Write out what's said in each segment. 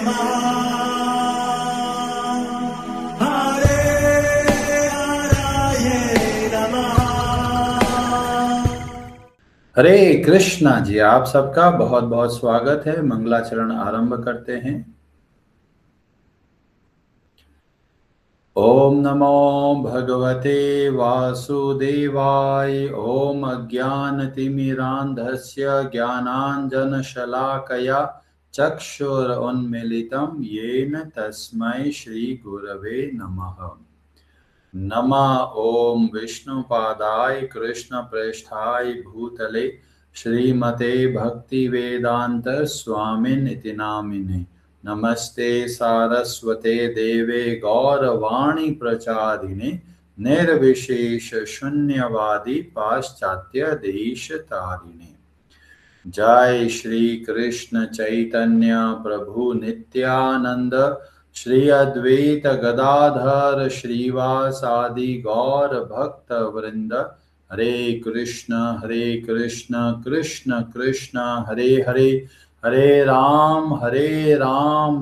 हरे कृष्णा जी, आप सबका बहुत बहुत स्वागत है। मंगलाचरण आरंभ करते हैं। ओम नमो भगवते वासुदेवाय। ओम अज्ञानतिमिरान्धस्य ज्ञानाञ्जनशलाकया चक्षुरुन्मीलितं येन तस्मै श्रीगुरवे नमः। नमः ओम विष्णुपादाय कृष्णप्रेष्ठाय भूतले श्रीमते भक्तिवेदांत स्वामिनिति नामिने। नमस्ते सारस्वते देवे गौरवाणी प्रचारिणे निर्विशेष शून्यवादी पाश्चात्य देश तारिणे। जय श्री कृष्ण चैतन्य प्रभु नित्यानंद श्री अद्वैत गदाधर श्रीवासादि गौर भक्त वृंद। हरे कृष्ण कृष्ण कृष्ण हरे हरे, हरे राम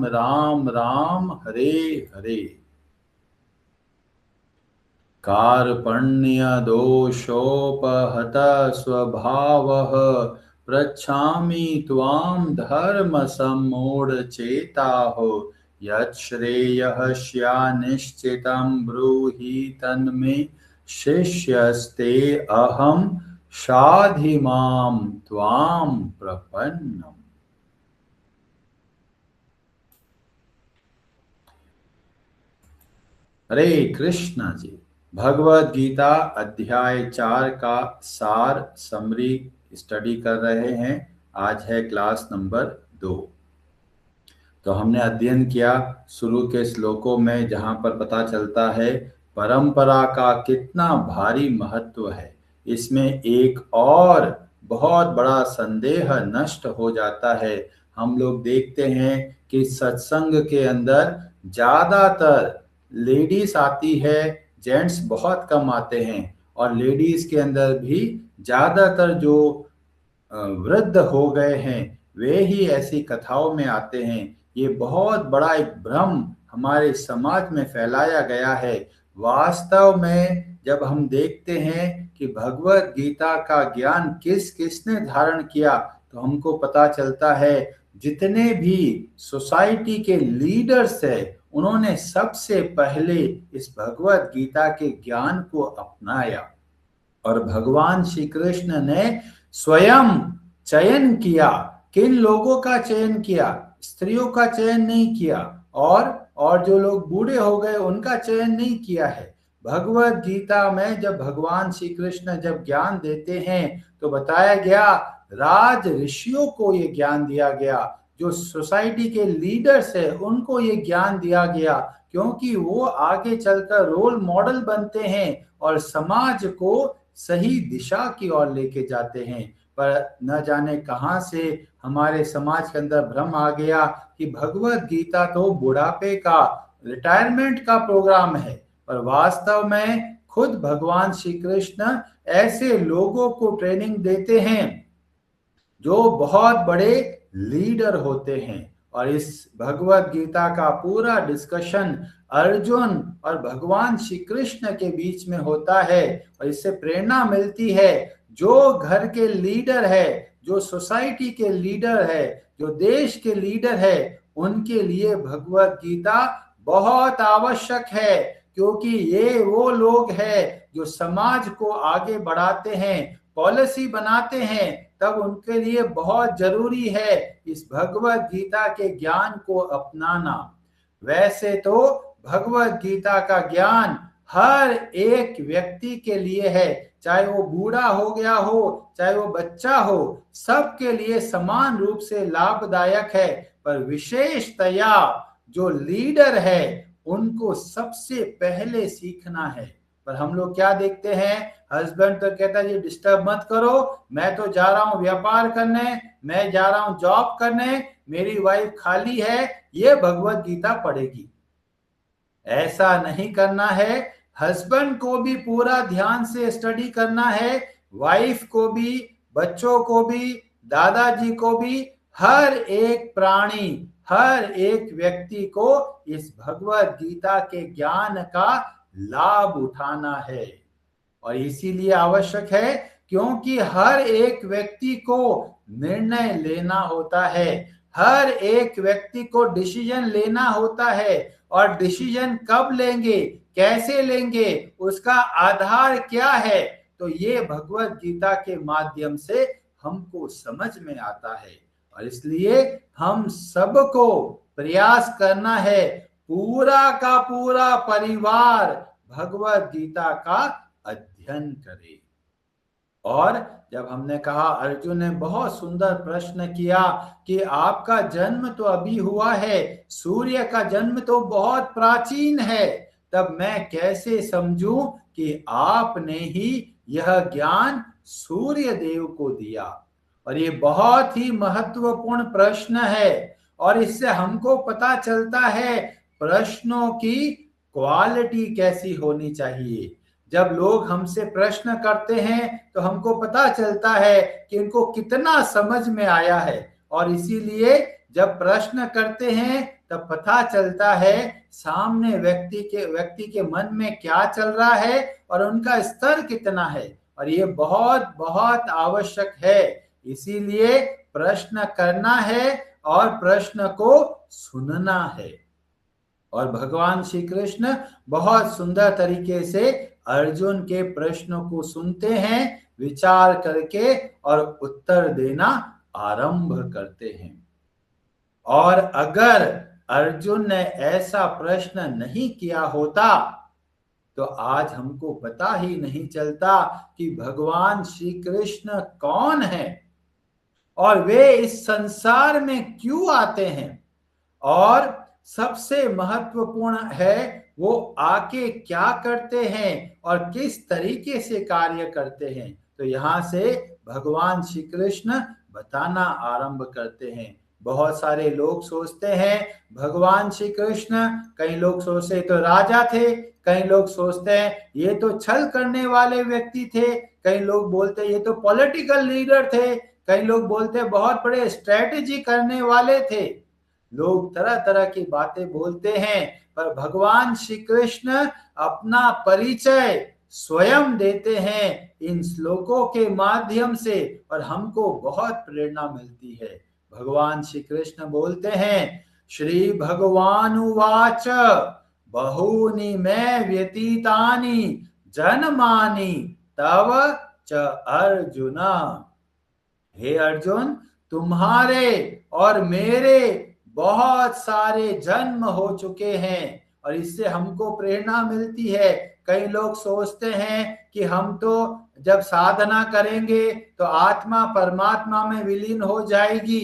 राम राम हरे हरे। कार्पण्य दोषोपहत स्वभावः पृच्छामि त्वां धर्म सम्मूढचेताः। यच्छ्रेयः स्यान्निश्चितं ब्रूहि तन्मे शिष्यस्ते अहं शाधि मां त्वां प्रपन्नम्। हरे कृष्णा जी, भगवद गीता अध्याय 4 का सार समरी स्टडी कर रहे हैं। आज है क्लास नंबर 2। तो हमने अध्ययन किया शुरू के श्लोकों में, जहां पर पता चलता है परंपरा का कितना भारी महत्व है। इसमें एक और बहुत बड़ा संदेह नष्ट हो जाता है। हम लोग देखते हैं कि सत्संग के अंदर ज्यादातर लेडीज आती है, जेंट्स बहुत कम आते हैं। और लेडीज के अंदर भी ज्यादातर जो वृद्ध हो गए हैं वे ही ऐसी कथाओं में आते हैं। ये बहुत बड़ा एक भ्रम हमारे समाज में फैलाया गया है। वास्तव में जब हम देखते हैं कि भगवत गीता का ज्ञान किस किसने धारण किया, तो हमको पता चलता है जितने भी सोसाइटी के लीडर्स हैं उन्होंने सबसे पहले इस भगवत गीता के ज्ञान को अपनाया। और भगवान श्री कृष्ण ने स्वयं चयन किया। किन लोगों का चयन किया? स्त्रियों का चयन नहीं किया, और जो लोग बूढ़े हो गए उनका चयन नहीं किया है। भगवत गीता में जब भगवान श्री कृष्ण जब ज्ञान देते हैं तो बताया गया राज ऋषियों को ये ज्ञान दिया गया, जो सोसाइटी के लीडर्स है उनको ये ज्ञान दिया गया, क्योंकि वो आगे चलकर रोल मॉडल बनते हैं और समाज को सही दिशा की ओर लेके जाते हैं। पर न जाने कहां से हमारे समाज के अंदर भ्रम आ गया कि भगवत गीता तो बुढ़ापे का, रिटायरमेंट का प्रोग्राम है। पर वास्तव में खुद भगवान श्री कृष्ण ऐसे लोगों को ट्रेनिंग देते हैं जो बहुत बड़े लीडर होते हैं। और इस भगवत गीता का पूरा डिस्कशन अर्जुन और भगवान श्री कृष्ण के बीच में होता है। और इससे प्रेरणा मिलती है, जो घर के लीडर है, जो सोसाइटी के लीडर है, जो देश के लीडर है, उनके लिए भगवत गीता बहुत आवश्यक है। क्योंकि ये वो लोग हैं जो समाज को आगे बढ़ाते हैं, पॉलिसी बनाते हैं, तब उनके लिए बहुत जरूरी है इस भगवत गीता के ज्ञान को अपनाना। वैसे तो भगवत गीता का ज्ञान हर एक व्यक्ति के लिए है, चाहे वो बूढ़ा हो गया हो, चाहे वो बच्चा हो, सबके लिए समान रूप से लाभदायक है। पर विशेषतया जो लीडर है उनको सबसे पहले सीखना है। पर हम लोग क्या देखते हैं, हस्बैंड तो कहता है ये डिस्टर्ब मत करो, मैं तो जा रहा हूं व्यापार करने, मैं जा रहा हूं जॉब करने, मेरी वाइफ खाली है, ये भगवत गीता पढ़ेगी। ऐसा नहीं करना है। हस्बैंड को भी पूरा ध्यान से स्टडी करना है, वाइफ को भी, बच्चों को भी, दादाजी को भी, हर एक प्राणी, हर एक व्यक्ति को इस भगवत गीता के ज्ञान का लाभ उठाना है। और इसीलिए आवश्यक है क्योंकि हर एक व्यक्ति को निर्णय लेना होता है, हर एक व्यक्ति को डिसीजन लेना होता है। और डिसीजन कब लेंगे, कैसे लेंगे, उसका आधार क्या है, तो ये भगवत गीता के माध्यम से हमको समझ में आता है। और इसलिए हम सबको प्रयास करना है, पूरा का पूरा परिवार भगवत गीता का अध्ययन करे। और जब हमने कहा, अर्जुन ने बहुत सुंदर प्रश्न किया कि आपका जन्म तो अभी हुआ है, सूर्य का जन्म तो बहुत प्राचीन है, तब मैं कैसे समझूं कि आपने ही यह ज्ञान सूर्य देव को दिया। और ये बहुत ही महत्वपूर्ण प्रश्न है। और इससे हमको पता चलता है प्रश्नों की क्वालिटी कैसी होनी चाहिए। जब लोग हमसे प्रश्न करते हैं तो हमको पता चलता है कि इनको कितना समझ में आया है। और इसीलिए जब प्रश्न करते हैं तब पता चलता है सामने व्यक्ति के मन में क्या चल रहा है और उनका स्तर कितना है। और ये बहुत बहुत आवश्यक है। इसीलिए प्रश्न करना है और प्रश्न को सुनना है। और भगवान श्री कृष्ण बहुत सुंदर तरीके से अर्जुन के प्रश्नों को सुनते हैं, विचार करके और उत्तर देना आरंभ करते हैं। और अगर अर्जुन ने ऐसा प्रश्न नहीं किया होता तो आज हमको पता ही नहीं चलता कि भगवान श्री कृष्ण कौन है और वे इस संसार में क्यों आते हैं, और सबसे महत्वपूर्ण है वो आके क्या करते हैं और किस तरीके से कार्य करते हैं। तो यहाँ से भगवान श्री कृष्ण बताना आरंभ करते हैं। बहुत सारे लोग सोचते हैं भगवान श्री कृष्ण, कई लोग सोचते तो राजा थे, कई लोग सोचते हैं ये तो छल करने वाले व्यक्ति थे, कई लोग बोलते ये तो पॉलिटिकल लीडर थे, कई लोग बोलते बहुत बड़े स्ट्रेटेजी करने वाले थे। लोग तरह तरह की बातें बोलते हैं, पर भगवान श्री कृष्ण अपना परिचय स्वयं देते हैं इन श्लोकों के माध्यम से और हमको बहुत प्रेरणा मिलती है। भगवान श्री कृष्ण बोलते हैं, श्री भगवान उवाच बहूनि में व्यतीतानि जन्मानि तव च अर्जुन। हे अर्जुन, तुम्हारे और मेरे बहुत सारे जन्म हो चुके हैं और इससे हमको प्रेरणा मिलती है। कई लोग सोचते हैं कि हम तो जब साधना करेंगे तो आत्मा परमात्मा में विलीन हो जाएगी,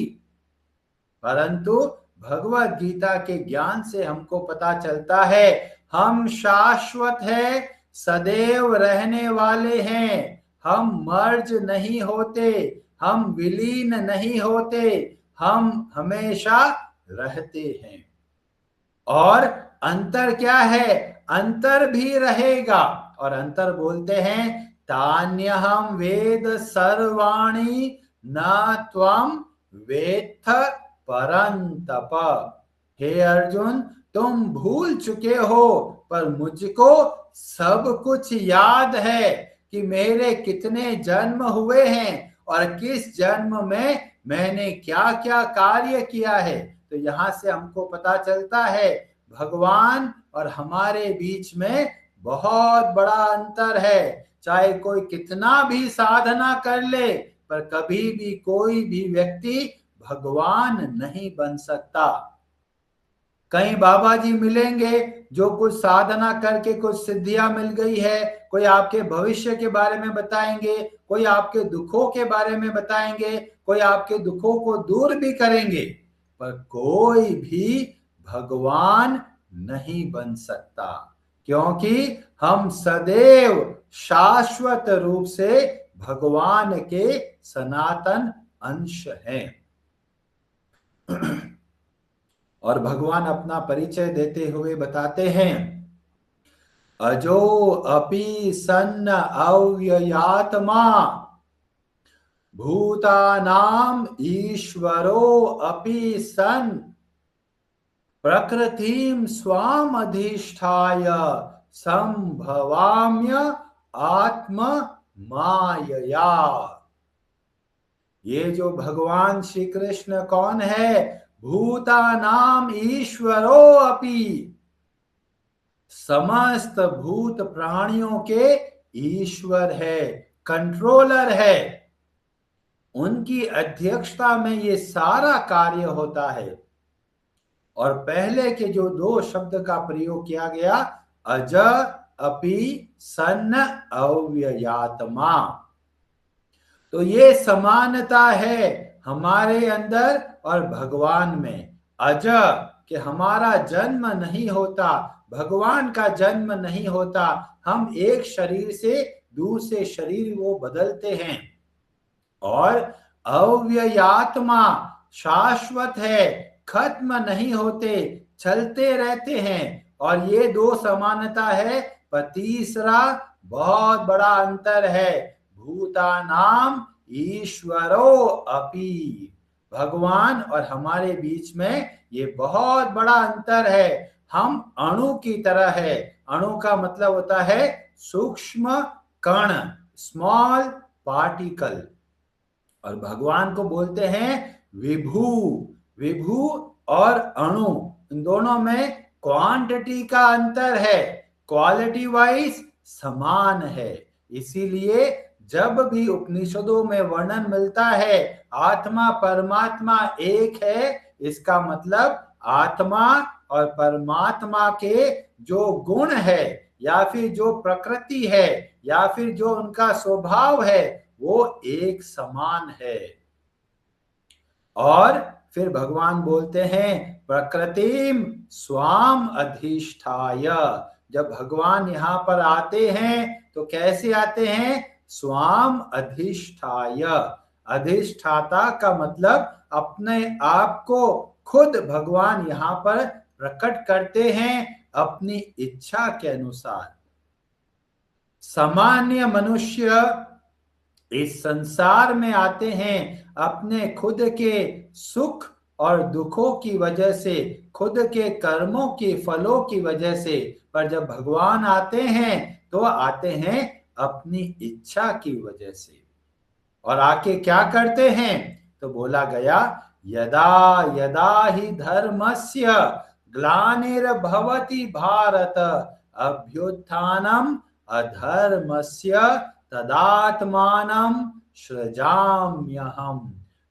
परंतु भगवत गीता के ज्ञान से हमको पता चलता है हम शाश्वत है, सदैव रहने वाले हैं, हम मर्ज नहीं होते, हम विलीन नहीं होते, हम हमेशा रहते हैं। और अंतर क्या है, अंतर भी रहेगा। और अंतर बोलते हैं तान्यहम वेद सर्वाणि न त्वम वेत्थ परंतप। हे अर्जुन, तुम भूल चुके हो पर मुझको सब कुछ याद है कि मेरे कितने जन्म हुए हैं और किस जन्म में मैंने क्या क्या कार्य किया है। तो यहाँ से हमको पता चलता है भगवान और हमारे बीच में बहुत बड़ा अंतर है। चाहे कोई कितना भी साधना कर ले पर कभी भी कोई भी व्यक्ति भगवान नहीं बन सकता। कई बाबा जी मिलेंगे जो कुछ साधना करके कुछ सिद्धियां मिल गई है, कोई आपके भविष्य के बारे में बताएंगे, कोई आपके दुखों के बारे में बताएंगे, कोई आपके दुखों को दूर भी करेंगे, पर कोई भी भगवान नहीं बन सकता क्योंकि हम सदैव शाश्वत रूप से भगवान के सनातन अंश हैं। और भगवान अपना परिचय देते हुए बताते हैं, अजो अपि सन्न अव्ययात्मा भूतानाम ईश्वरो अपि सन प्रकृतिम स्वाम अधिष्ठाय संभवाम्य आत्म मायया। ये जो भगवान श्री कृष्ण कौन है? भूतानाम ईश्वरो अपि, समस्त भूत प्राणियों के ईश्वर है, कंट्रोलर है। उनकी अध्यक्षता में ये सारा कार्य होता है। और पहले के जो दो शब्द का प्रयोग किया गया, अज अपि सन्न अव्ययात्मा, तो ये समानता है हमारे अंदर और भगवान में। अज कि हमारा जन्म नहीं होता, भगवान का जन्म नहीं होता, हम एक शरीर से दूसरे शरीर वो बदलते हैं। और अव्ययात्मा शाश्वत है, खत्म नहीं होते, चलते रहते हैं। और ये दो समानता है। पर तीसरा बहुत बड़ा अंतर है, भूतानाम ईश्वरो अपि, भगवान और हमारे बीच में ये बहुत बड़ा अंतर है। हम अणु की तरह है। अणु का मतलब होता है सूक्ष्म कण, स्मॉल पार्टिकल। और भगवान को बोलते हैं विभू। विभू और अणु, इन दोनों में क्वांटिटी का अंतर है, क्वालिटी वाइज समान है। इसीलिए जब भी उपनिषदों में वर्णन मिलता है आत्मा परमात्मा एक है, इसका मतलब आत्मा और परमात्मा के जो गुण है या फिर जो प्रकृति है या फिर जो उनका स्वभाव है वो एक समान है। और फिर भगवान बोलते हैं प्रकृतिम स्वाम अधिष्ठाय। जब भगवान यहां पर आते हैं तो कैसे आते हैं? स्वाम अधिष्ठाय। अधिष्ठाता का मतलब अपने आप को खुद भगवान यहां पर प्रकट करते हैं अपनी इच्छा के अनुसार। सामान्य मनुष्य इस संसार में आते हैं अपने खुद के सुख और दुखों की वजह से, खुद के कर्मों के फलों की वजह से। पर जब भगवान आते हैं तो आते हैं अपनी इच्छा की वजह से। और आके क्या करते हैं? तो बोला गया यदा यदा ही धर्मस्य ग्लानिर्भवति भारत अभ्युत्थानम अधर्मस्य तदात्मानं सृजाम्यहम्।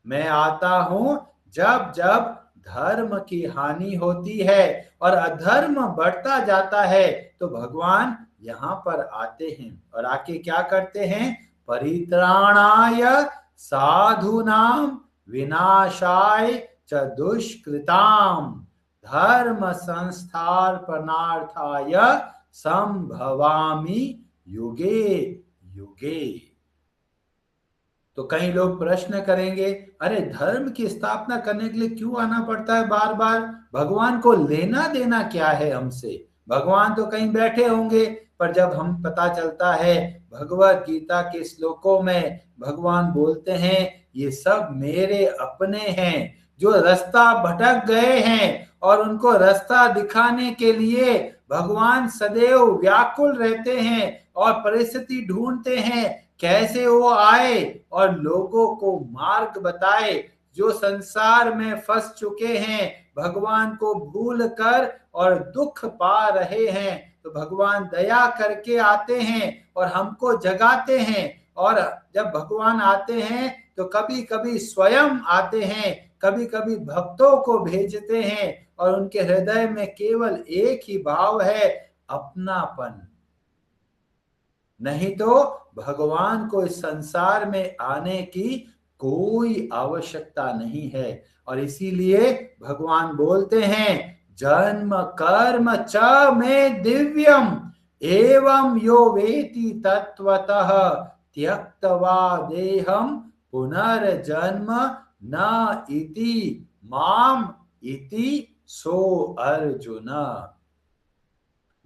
मैं आता हूं जब जब धर्म की हानि होती है और अधर्म बढ़ता जाता है तो भगवान यहाँ पर आते हैं। और आके क्या करते हैं? परित्राणाय साधूनां विनाशाय च दुष्कृताम धर्म संस्थापनार्थाय संभवामि युगे युगे। तो कई लोग प्रश्न करेंगे, अरे धर्म की स्थापना करने के लिए क्यों आना पड़ता है बार बार? भगवान को लेना देना क्या है हमसे? भगवान तो कहीं बैठे होंगे। पर जब हम पता चलता है भगवत गीता के श्लोकों में भगवान बोलते हैं ये सब मेरे अपने हैं जो रास्ता भटक गए हैं और उनको रास्ता दिखाने के लिए भगवान सदैव व्याकुल रहते हैं और परिस्थिति ढूंढते हैं कैसे वो आए और लोगों को मार्ग बताए। जो संसार में फंस चुके हैं, भगवान को भूल कर और दुख पा रहे हैं, तो भगवान दया करके आते हैं और हमको जगाते हैं। और जब भगवान आते हैं तो कभी कभी स्वयं आते हैं, कभी कभी भक्तों को भेजते हैं और उनके हृदय में केवल एक ही भाव है, अपनापन। नहीं तो भगवान को इस संसार में आने की कोई आवश्यकता नहीं है। और इसीलिए भगवान बोलते हैं जन्म कर्म च में दिव्यम एवं यो वेति तत्वतः त्यक्त्वा देहम पुनर्जन्म न इति माम इति सो अर्जुन।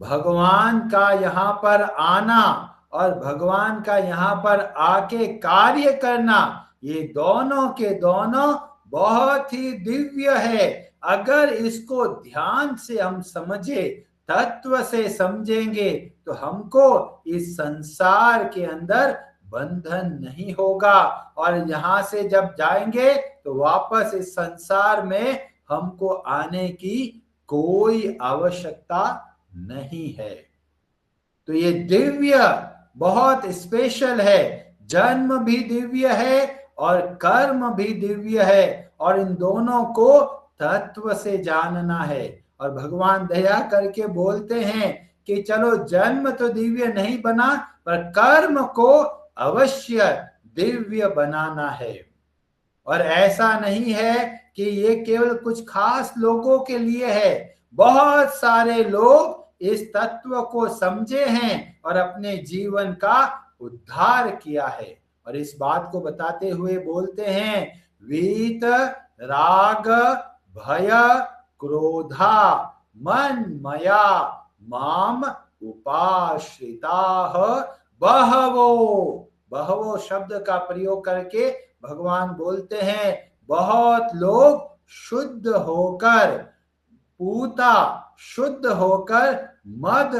भगवान का यहाँ पर आना और भगवान का यहाँ पर आके कार्य करना, ये दोनों के दोनों बहुत ही दिव्य है। अगर इसको ध्यान से हम समझे, तत्व से समझेंगे, तो हमको इस संसार के अंदर बंधन नहीं होगा, और यहां से जब जाएंगे तो वापस इस संसार में हमको आने की कोई आवश्यकता नहीं है। तो ये दिव्य बहुत स्पेशल है, जन्म भी दिव्य है और कर्म भी दिव्य है, और इन दोनों को तत्व से जानना है। और भगवान दया करके बोलते हैं कि चलो जन्म तो दिव्य नहीं बना, पर कर्म को अवश्य दिव्य बनाना है। और ऐसा नहीं है कि ये केवल कुछ खास लोगों के लिए है, बहुत सारे लोग इस तत्व को समझे हैं और अपने जीवन का उद्धार किया है। और इस बात को बताते हुए बोलते हैं, वीत राग भय क्रोधा मन मया माम उपाश्रिता बहवो। बहवो शब्द का प्रयोग करके भगवान बोलते हैं, बहुत लोग शुद्ध होकर, पूता शुद्ध होकर मद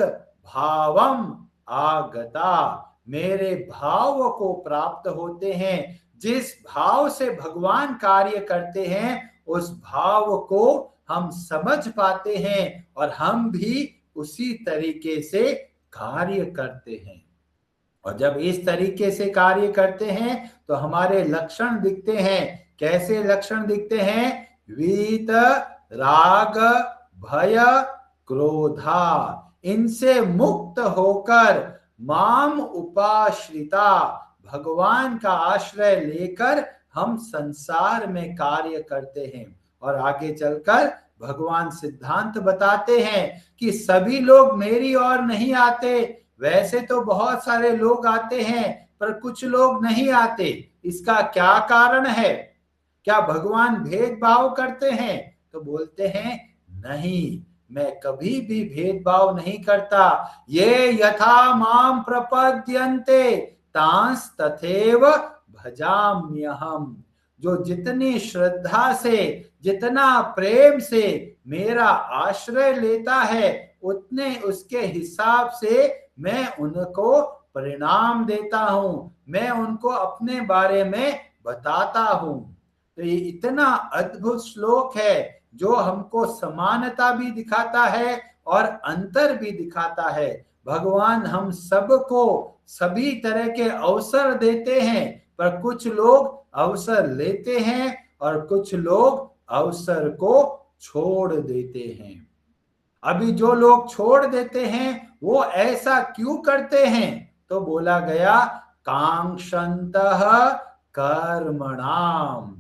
भावम आगता, मेरे भाव को प्राप्त होते हैं। जिस भाव से भगवान कार्य करते हैं उस भाव को हम समझ पाते हैं और हम भी उसी तरीके से कार्य करते हैं। और जब इस तरीके से कार्य करते हैं तो हमारे लक्षण दिखते हैं। कैसे लक्षण दिखते हैं? वीत राग भय क्रोधा, इनसे मुक्त होकर माम उपाश्रिता, भगवान का आश्रय लेकर हम संसार में कार्य करते हैं। और आगे चलकर भगवान सिद्धांत बताते हैं कि सभी लोग मेरी ओर नहीं आते। वैसे तो बहुत सारे लोग आते हैं, पर कुछ लोग नहीं आते। इसका क्या कारण है? क्या भगवान भेदभाव करते हैं? तो बोलते हैं नहीं, मैं कभी भी भेदभाव नहीं करता। ये यथा माम प्रपद्यन्ते तांस तथैव भजाम्यहम्, जो जितनी श्रद्धा से, जितना प्रेम से मेरा आश्रय लेता है, उतने उसके हिसाब से मैं उनको परिणाम देता हूं, मैं उनको अपने बारे में बताता हूं। तो ये इतना अद्भुत श्लोक है जो हमको समानता भी दिखाता है और अंतर भी दिखाता है। भगवान हम सबको सभी तरह के अवसर देते हैं, पर कुछ लोग अवसर लेते हैं और कुछ लोग अवसर को छोड़ देते हैं। अभी जो लोग छोड़ देते हैं वो ऐसा क्यों करते हैं? तो बोला गया, कांक्षन्तः कर्मणाम,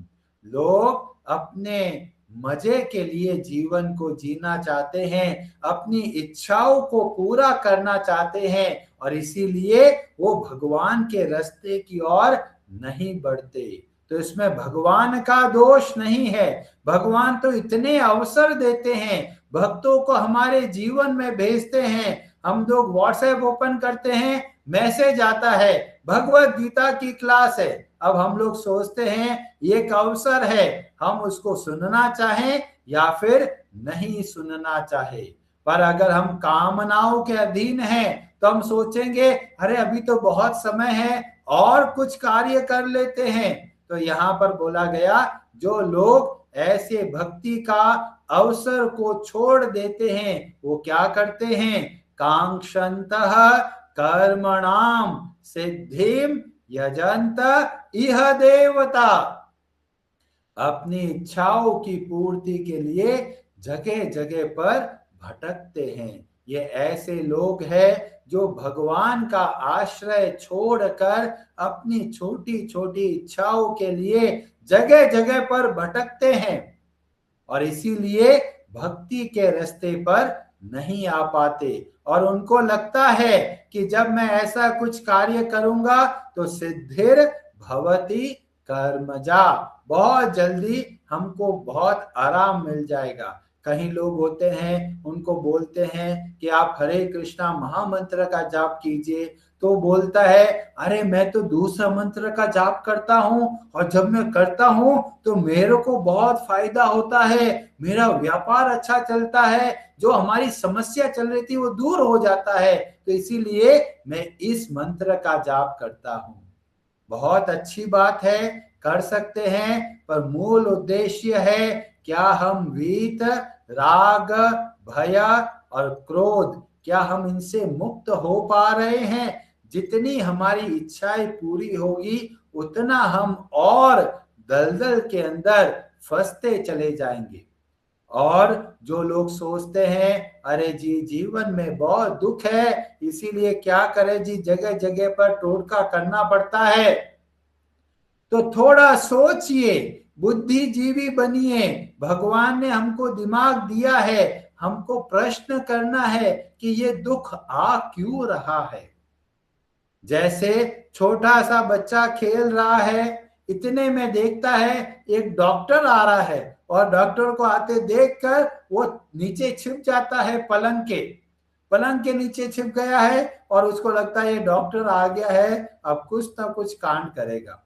लोग अपने मजे के लिए जीवन को जीना चाहते हैं, अपनी इच्छाओं को पूरा करना चाहते हैं, और इसीलिए वो भगवान के रास्ते की ओर नहीं बढ़ते। तो इसमें भगवान का दोष नहीं है। भगवान तो इतने अवसर देते हैं, भक्तों को हमारे जीवन में भेजते हैं। हम लोग व्हाट्सएप ओपन करते हैं, मैसेज आता है, भगवत गीता की क्लास है। अब हम लोग सोचते हैं ये एक अवसर है, हम उसको सुनना चाहें या फिर नहीं सुनना चाहे। पर अगर हम कामनाओं के अधीन हैं तो हम सोचेंगे अरे अभी तो बहुत समय है और कुछ कार्य कर लेते हैं। तो यहाँ पर बोला गया, जो लोग ऐसे भक्ति का अवसर को छोड़ देते हैं वो क्या करते हैं? कांक्षन्तः कर्मणाम सिद्धिम यजन्त इह देवता, अपनी इच्छाओं की पूर्ति के लिए जगह जगह पर भटकते हैं। ये ऐसे लोग हैं जो भगवान का आश्रय छोड़कर अपनी छोटी छोटी इच्छाओं के लिए जगह जगह पर भटकते हैं, और इसीलिए भक्ति के रास्ते पर नहीं आ पाते। और उनको लगता है कि जब मैं ऐसा कुछ कार्य करूंगा तो सिद्धिर भवति कर्मजा, बहुत जल्दी हमको बहुत आराम मिल जाएगा। कहीं लोग होते हैं, उनको बोलते हैं कि आप हरे कृष्णा महामंत्र का जाप कीजिए, तो बोलता है अरे मैं तो दूसरा मंत्र का जाप करता हूं, और जब मैं करता हूं तो मेरे को बहुत फायदा होता है, मेरा व्यापार अच्छा चलता है, जो हमारी समस्या चल रही थी वो दूर हो जाता है, तो इसीलिए मैं इस मंत्र का जाप करता हूं। बहुत अच्छी बात है, कर सकते हैं, पर मूल उद्देश्य है क्या हम वीत, राग, भय और क्रोध, क्या हम इनसे मुक्त हो पा रहे हैं? जितनी हमारी इच्छाएं पूरी होगी उतना हम और दलदल के अंदर फंसते चले जाएंगे। और जो लोग सोचते हैं अरे जी जीवन में बहुत दुख है, इसीलिए क्या करें जी, जगह जगह पर टोटका करना पड़ता है, तो थोड़ा सोचिए, बुद्धिजीवी बनिए। भगवान ने हमको दिमाग दिया है, हमको प्रश्न करना है कि ये दुख आ क्यों रहा है। जैसे छोटा सा बच्चा खेल रहा है, इतने में देखता है एक डॉक्टर आ रहा है, और डॉक्टर को आते देखकर वो नीचे छिप जाता है, पलंग के नीचे छिप गया है, और उसको लगता है ये डॉक्टर आ गया है, अब कुछ ना कुछ कांड करेगा।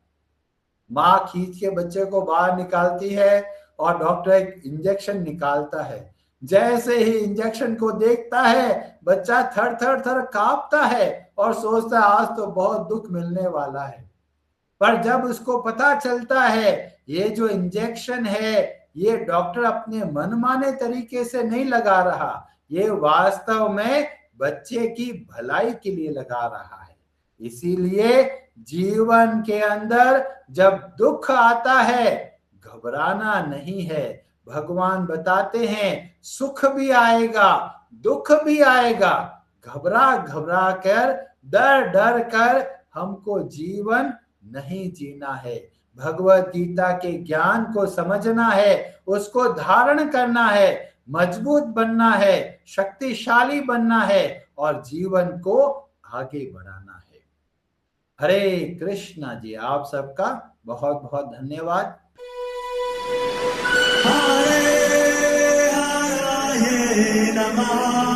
माँ खींच के बच्चे को बाहर निकालती है, और डॉक्टर एक इंजेक्शन निकालता है। जैसे ही इंजेक्शन को देखता है, बच्चा थर थर थर कांपता है और सोचता है आज तो बहुत दुख मिलने वाला है। पर जब उसको पता चलता है ये जो इंजेक्शन है ये डॉक्टर अपने मनमाने तरीके से नहीं लगा रहा, ये वास्तव में बच्चे की भलाई के लिए लगा रहा है। इसीलिए जीवन के अंदर जब दुख आता है, घबराना नहीं है। भगवान बताते हैं सुख भी आएगा, दुख भी आएगा, घबरा घबरा कर, डर डर कर हमको जीवन नहीं जीना है। भगवत गीता के ज्ञान को समझना है, उसको धारण करना है, मजबूत बनना है, शक्तिशाली बनना है, और जीवन को आगे बढ़ाना है। हरे कृष्णा जी, आप सबका बहुत बहुत धन्यवाद। हरे हरे नमः।